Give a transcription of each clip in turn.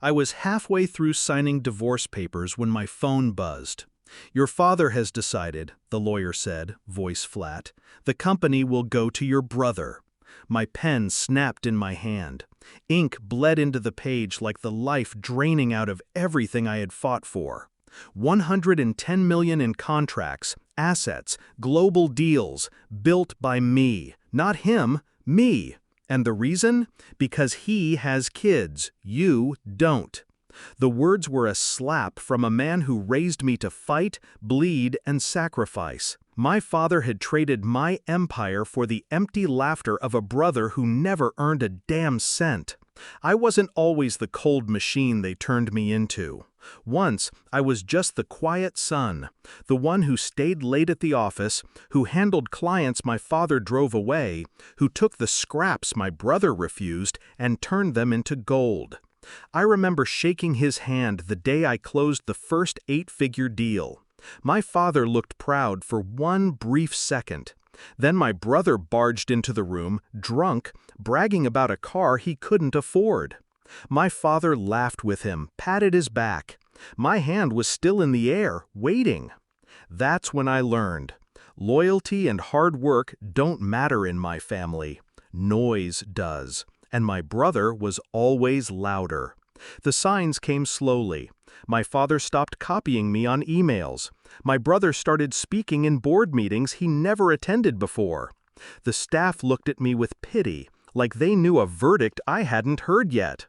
I was halfway through signing divorce papers when my phone buzzed. "Your father has decided," the lawyer said, voice flat. "The company will go to your brother." My pen snapped in my hand. Ink bled into the page like the life draining out of everything I had fought for. 110 million in contracts, assets, global deals, built by me. Not him, me. And the reason? Because he has kids. You don't. The words were a slap from a man who raised me to fight, bleed, and sacrifice. My father had traded my empire for the empty laughter of a brother who never earned a damn cent. I wasn't always the cold machine they turned me into. Once, I was just the quiet son, the one who stayed late at the office, who handled clients my father drove away, who took the scraps my brother refused and turned them into gold. I remember shaking his hand the day I closed the first 8-figure deal. My father looked proud for one brief second. Then my brother barged into the room, drunk, bragging about a car he couldn't afford. My father laughed with him, patted his back. My hand was still in the air, waiting. That's when I learned. Loyalty and hard work don't matter in my family. Noise does. And my brother was always louder. The signs came slowly. My father stopped copying me on emails. My brother started speaking in board meetings he never attended before. The staff looked at me with pity, like they knew a verdict I hadn't heard yet.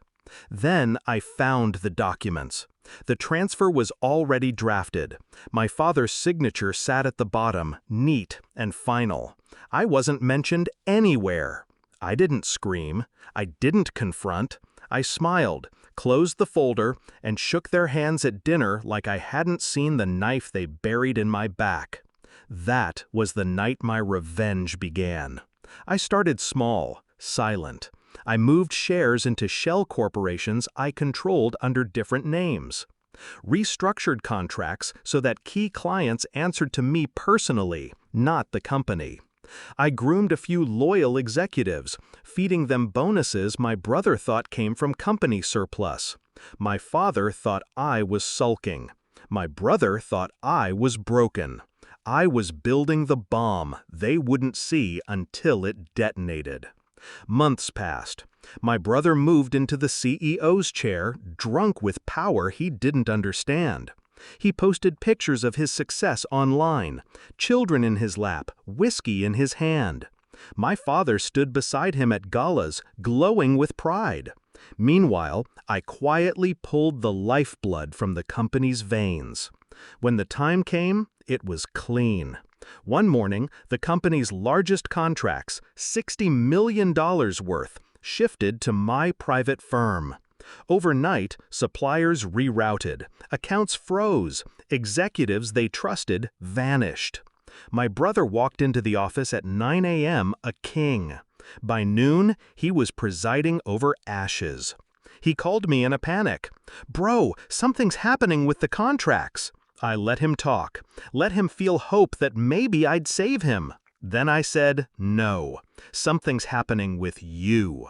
Then I found the documents. The transfer was already drafted. My father's signature sat at the bottom, neat and final. I wasn't mentioned anywhere. I didn't scream. I didn't confront. I smiled, closed the folder, and shook their hands at dinner like I hadn't seen the knife they buried in my back. That was the night my revenge began. I started small, silent. I moved shares into shell corporations I controlled under different names. Restructured contracts so that key clients answered to me personally, not the company. I groomed a few loyal executives, feeding them bonuses my brother thought came from company surplus. My father thought I was sulking. My brother thought I was broken. I was building the bomb they wouldn't see until it detonated. Months passed. My brother moved into the CEO's chair, drunk with power he didn't understand. He posted pictures of his success online, children in his lap, whiskey in his hand. My father stood beside him at galas, glowing with pride. Meanwhile, I quietly pulled the lifeblood from the company's veins. When the time came, it was clean. One morning, the company's largest contracts, $60 million worth, shifted to my private firm. Overnight, suppliers rerouted, accounts froze, executives they trusted vanished. My brother walked into the office at 9 a.m. a king. By noon, he was presiding over ashes. He called me in a panic. "Bro, something's happening with the contracts." I let him talk, let him feel hope that maybe I'd save him. Then I said, "No, something's happening with you."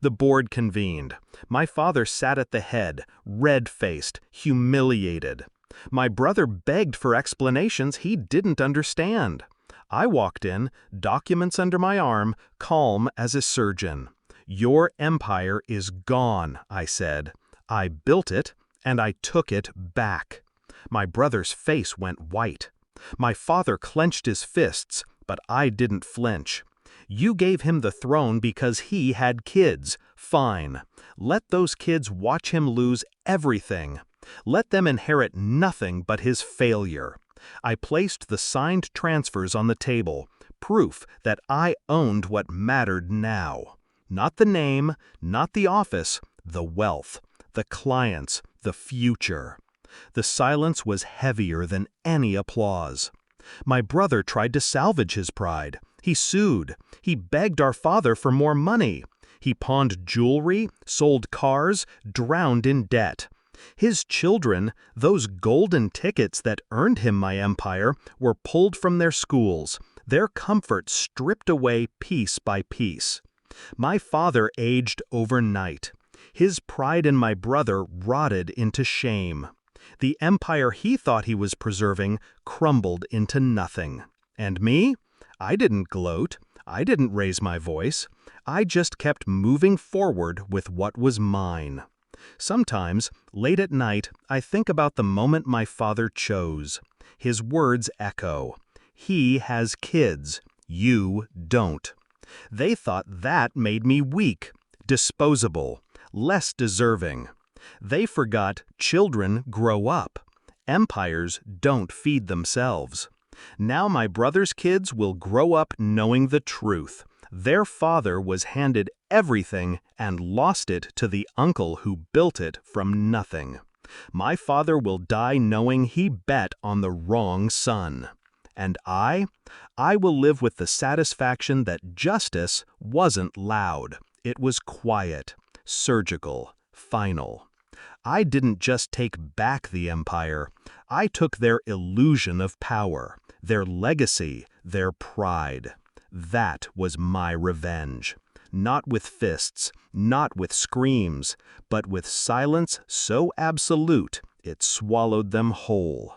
The board convened. My father sat at the head, red-faced, humiliated. My brother begged for explanations he didn't understand. I walked in, documents under my arm, calm as a surgeon. "Your empire is gone," I said. "I built it, and I took it back." My brother's face went white. My father clenched his fists, but I didn't flinch. "You gave him the throne because he had kids. Fine. Let those kids watch him lose everything. Let them inherit nothing but his failure." I placed the signed transfers on the table, proof that I owned what mattered now. Not the name, not the office, the wealth, the clients, the future. The silence was heavier than any applause. My brother tried to salvage his pride. He sued. He begged our father for more money. He pawned jewelry, sold cars, drowned in debt. His children, those golden tickets that earned him my empire, were pulled from their schools, their comfort stripped away piece by piece. My father aged overnight. His pride in my brother rotted into shame. The empire he thought he was preserving crumbled into nothing. And me? I didn't gloat. I didn't raise my voice. I just kept moving forward with what was mine. Sometimes, late at night, I think about the moment my father chose. His words echo. He has kids. You don't. They thought that made me weak, disposable, less deserving. They forgot children grow up. Empires don't feed themselves. Now my brother's kids will grow up knowing the truth. Their father was handed everything and lost it to the uncle who built it from nothing. My father will die knowing he bet on the wrong son. And I will live with the satisfaction that justice wasn't loud. It was quiet, surgical, final. I didn't just take back the empire. I took their illusion of power, their legacy, their pride. That was my revenge. Not with fists, not with screams, but with silence so absolute it swallowed them whole.